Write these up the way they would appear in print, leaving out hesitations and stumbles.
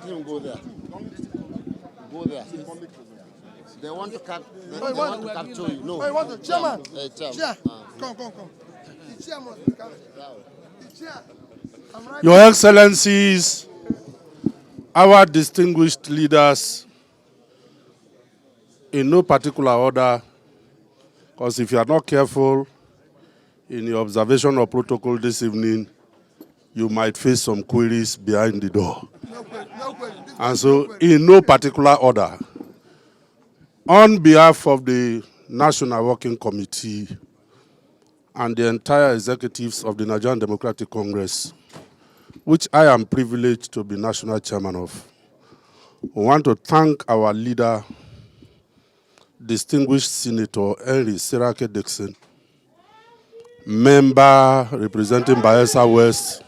Let him go there. Go there. They want to capture you. No. I want to chairman. Chairman. Come. The chairman is coming. The chair. Your Excellencies, our distinguished leaders, in no particular order, because if you are not careful in your observation of protocol this evening, you might face some queries behind the door. No question. And so, in no particular order, on behalf of the National Working Committee and the entire executives of the Nigerian Democratic Congress, which I am privileged to be national chairman of, we want to thank our leader, distinguished Senator Seriake Dickson, member representing Bayelsa West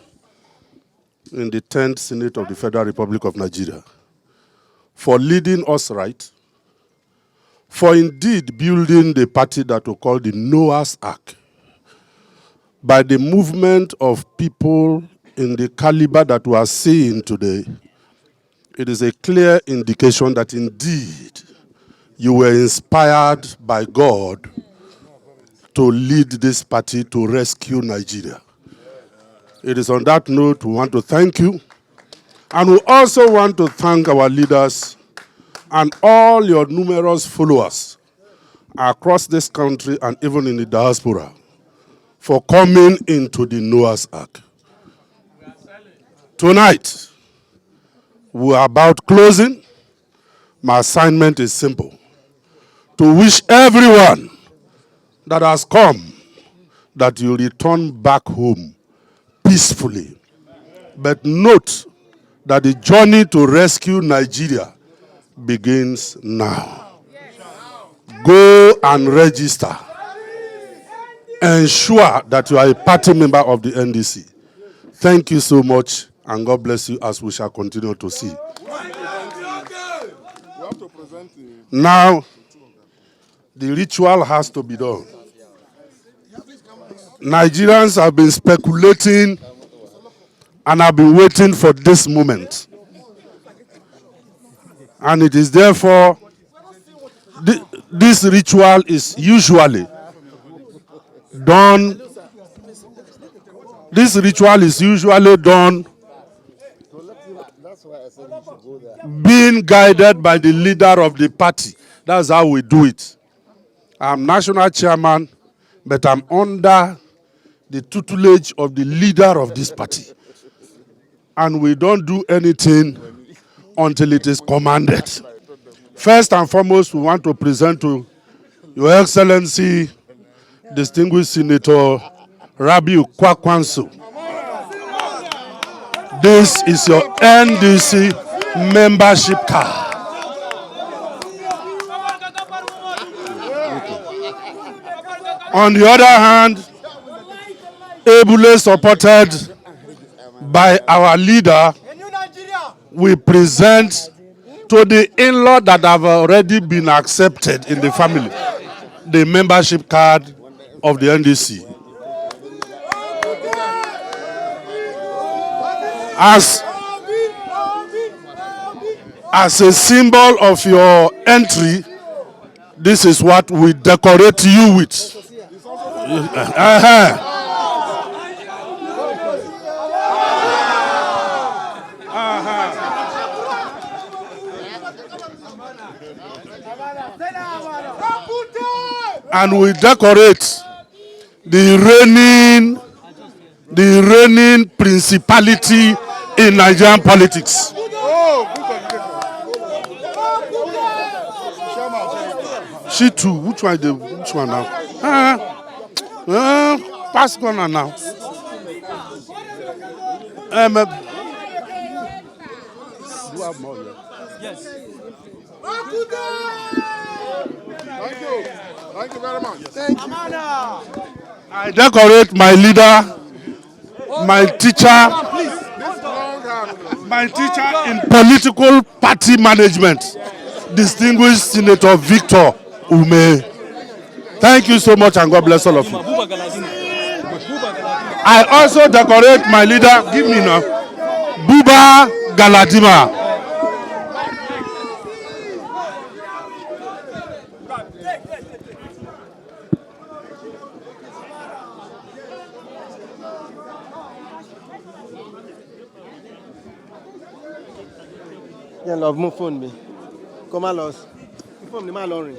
in the 10th Senate of the Federal Republic of Nigeria, for leading us right, for indeed building the party that we call the Noah's Ark, by the movement of people in the caliber that we are seeing today. It is a clear indication that indeed you were inspired by God to lead this party to rescue Nigeria. It is on that note we want to thank you. And we also want to thank our leaders and all your numerous followers across this country and even in the diaspora for coming into the Noah's Ark. Tonight, we are about closing. My assignment is simple: to wish everyone that has come that you return back home peacefully. But note that the journey to rescue Nigeria begins now. Go and register. Ensure that you are a party member of the NDC. Thank you so much, and God bless you as we shall continue to see. Now, the ritual has to be done. Nigerians have been speculating and have been waiting for this moment. And it is therefore, this ritual is usually done. This ritual is usually done being guided by the leader of the party. That's how we do it. I'm national chairman, but I'm under the tutelage of the leader of this party. And we don't do anything until it is commanded. First and foremost, we want to present to Your Excellency, distinguished Senator Rabiu Kwankwaso. This is your NDC membership card. On the other hand, ably supported by our leader, we present to the in-law that have already been accepted in the family the membership card of the NDC. As a symbol of your entry, this is what we decorate you with. And we decorate the reigning principality in Nigerian politics. She too. Which one now? Pass corner now. Do you have more here? Yes. Thank you. Thank you very much. Thank you. I decorate my leader, my teacher in political party management, distinguished Senator Victor Ume. Thank you so much, and God bless all of you. I also decorate my leader, give me now, Buba Galadima. Yeah, love, move phone me. Come on, loss. Phone me, my lorry.